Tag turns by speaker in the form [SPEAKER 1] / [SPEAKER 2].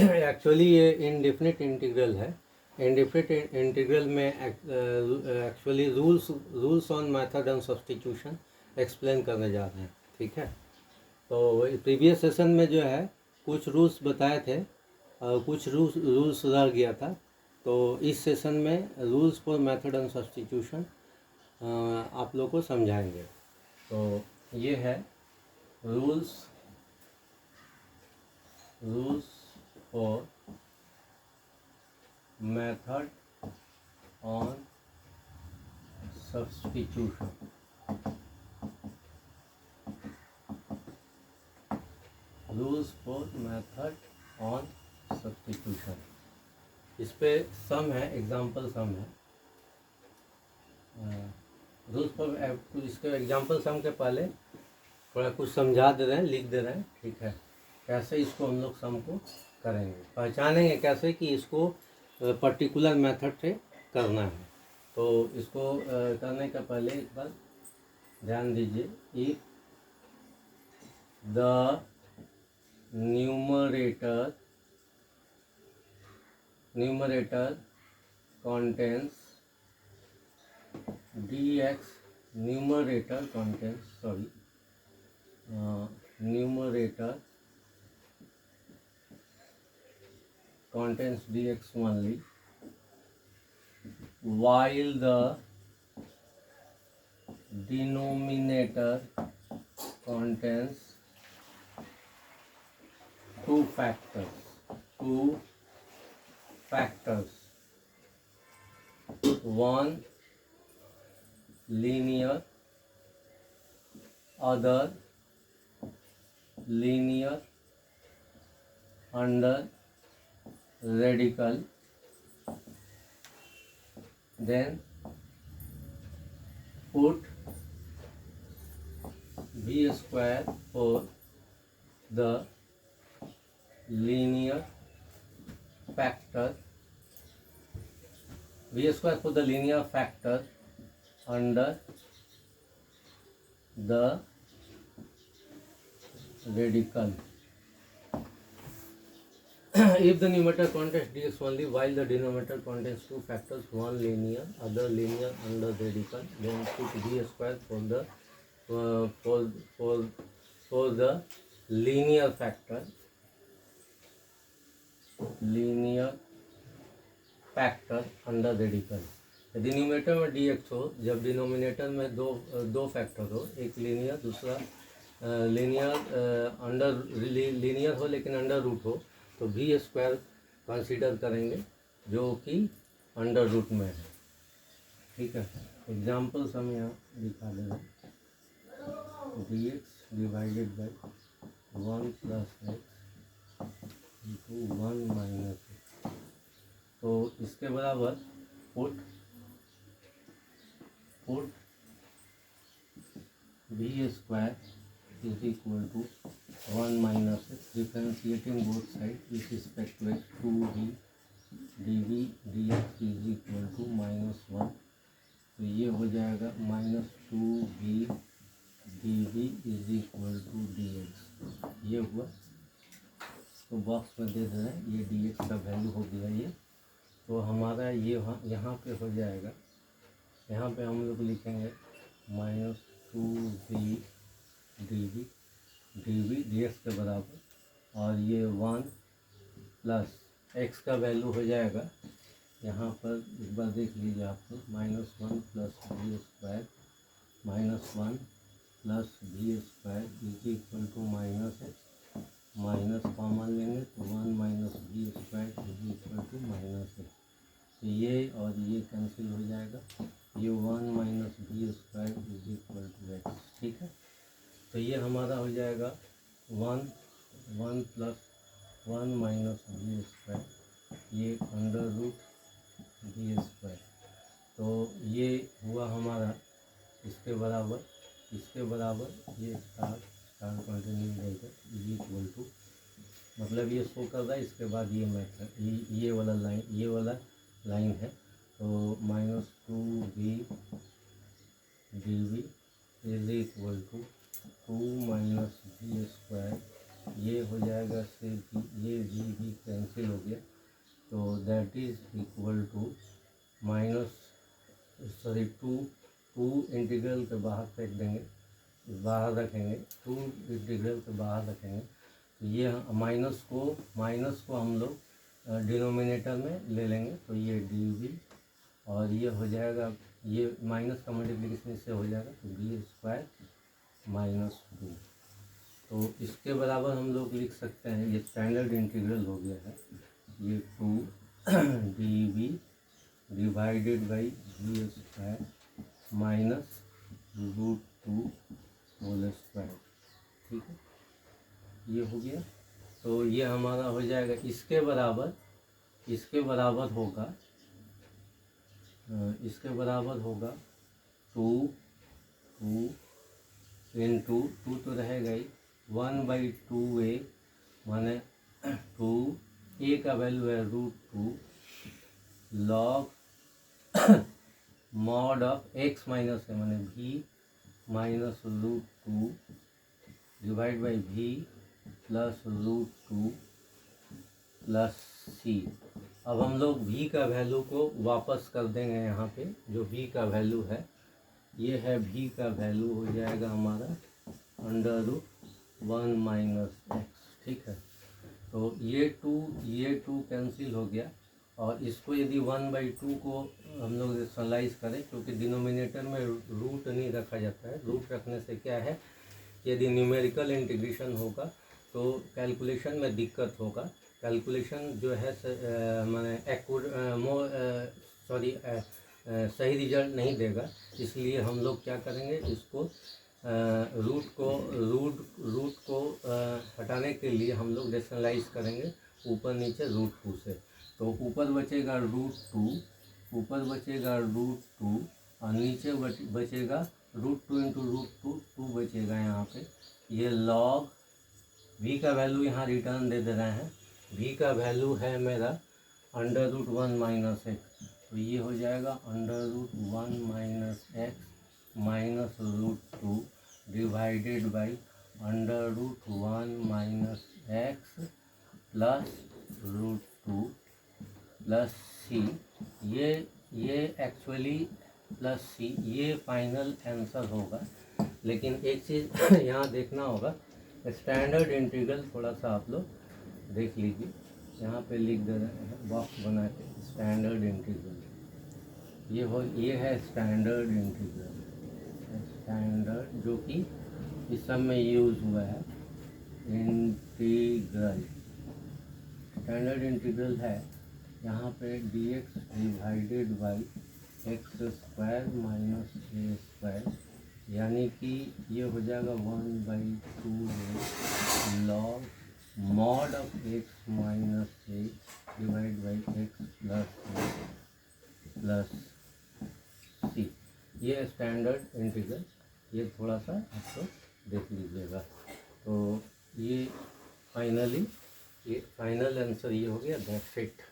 [SPEAKER 1] Actually ये indefinite integral है। Indefinite integral में actually rules on method and substitution explain करने जा रहे हैं। ठीक है, तो प्रीवियस सेशन में जो है कुछ रूल्स बताए थे और कुछ रूल्स रह गया था। तो इस सेशन में rules for method and substitution आप लोग को समझाएंगे। तो ये है rules for method on substitution. Rules for method on substitution, इस पे सम है, एग्जाम्पल सम है। रूल्स फॉर, इसके एग्जाम्पल सम के पहले थोड़ा कुछ समझा दे रहे हैं, लिख दे रहे हैं। ठीक है, कैसे इसको हम लोग सम को करेंगे, पहचानेंगे कैसे कि इसको पर्टिकुलर मेथड से करना है। तो इसको करने का पहले एक बार ध्यान दीजिए। If the numerator contains dx, numerator contains dx only, while the denominator contains two factors, one linear, other linear under radical. Then put v square for the linear factor, under the radical. If the numerator contains dx only, while the denominator contains two factors, one linear, other linear under the radical, then put v square for the linear factor under radical. यदि numerator में dx हो, जब denominator में दो factor हो, एक linear दूसरा linear, under linear हो लेकिन अंडर रूट हो, तो v स्क्वायर कंसीडर करेंगे जो कि अंडर रूट में है। ठीक है, एग्जाम्पल्स हम यहाँ दिखा देंगे। dx divided by 1 + x into 1 - x, तो इसके बराबर put v square is equal to 1 - x, differentiating both side with respect to x, 2v dv dx is equal to -1, तो ये हो जाएगा -2v dv is equal to dx। ये हुआ, तो बॉक्स में दे रहे हैं, ये dx का वैल्यू हो गया ये। तो हमारा ये यहाँ पे हो जाएगा, यहाँ पे हम लोग लिखेंगे -2v dv dx के बराबर, और ये 1 + x का वैल्यू हो जाएगा, यहाँ पर एक बार देख लीजिए आप लोग, -1 + v square, -1 + v square is equal to -x, minus common लेंगे तो 1 - v square is equal to -x, तो ये और ये कैंसिल हो जाएगा, ये 1 - v square is equal to x। ठीक है, तो ये हमारा हो जाएगा 1 + 1 - v स्क्वायर, ये अंडर रूट v स्क्वायर, तो ये हुआ हमारा इसके बराबर ये स्टार कंटिन्यू रहेगा इज इक्वल टू, मतलब ये शो कर रहा है। इसके बाद ये मेथड, ये वाला लाइन है, तो -2v dv is equal to 2 - v square ये हो जाएगा से ये भी कैंसिल हो गया, तो that is equal to minus two integral के बाहर फेंक देंगे, बाहर रखेंगे, टू इंटीग्रल के बाहर रखेंगे, तो ये माइनस को हम लोग डिनोमिनेटर में ले लेंगे, तो ये डी और ये हो जाएगा, ये माइनस का मल्टीप्लिकेशन इससे हो जाएगा, तो बी स्क्वायर माइनस 2। तो इसके बराबर हम लोग लिख सकते हैं, ये स्टैंडर्ड इंटीग्रल हो गया है, ये 2 d divided by b square minus √2 whole square. ठीक है, ये हो गया। तो ये हमारा हो जाएगा, इसके बराबर होगा 2 इंटू 2 तो रहेगा ही 1/2a, माने 2a का वैल्यू है √2 log mod of x minus है, माने v minus √2 divide by v plus √2 plus c। अब हम लोग v का वैल्यू को वापस कर देंगे, यहाँ पे जो v का वैल्यू है, ये है v का वैल्यू हो जाएगा हमारा √1 माइनस x। ठीक है, तो ये टू कैंसिल हो गया, और इसको यदि 1/2 को हम लोग रेशनलाइज करें, क्योंकि डिनोमिनेटर में रूट नहीं रखा जाता है, रूट रखने से क्या है, यदि न्यूमेरिकल इंटीग्रेशन होगा तो कैलकुलेशन में दिक्कत होगा, कैलकुलेशन जो है माने सही रिजल्ट नहीं देगा। इसलिए हम लोग क्या करेंगे, इसको रूट को हटाने के लिए हम लोग रेशनलाइज करेंगे ऊपर नीचे √2 से। तो ऊपर बचेगा √2 और नीचे बचेगा √2 इंटू √2 बचेगा यहाँ पे। ये लॉग v का वैल्यू यहाँ रिटर्न दे रहे हैं, v का वैल्यू है मेरा √1 माइनस x, तो ये हो जाएगा √1 minus x minus √2 divided by √1 minus x plus √2 plus c। ये एक्चुअली प्लस c, ये फाइनल आंसर होगा। लेकिन एक चीज़ यहाँ देखना होगा, स्टैंडर्ड इंटीग्रल थोड़ा सा आप लोग देख लीजिए, यहाँ पे लिख दे रहे हैं बॉक्स बना के, स्टैंडर्ड इंटीग्रल ये है स्टैंडर्ड इंटीग्रल, स्टैंडर्ड जो कि इस सब में यूज़ हुआ है इंटीग्रल। स्टैंडर्ड इंटीग्रल है यहाँ पे dx divided by x² minus a², यानी कि ये हो जाएगा 1/2 log mod of x minus a divide by x plus c। ये स्टैंडर्ड इंटीग्रल, ये थोड़ा सा आपको देख लीजिएगा। तो ये फाइनल आंसर ये हो गया, दैट्स इट।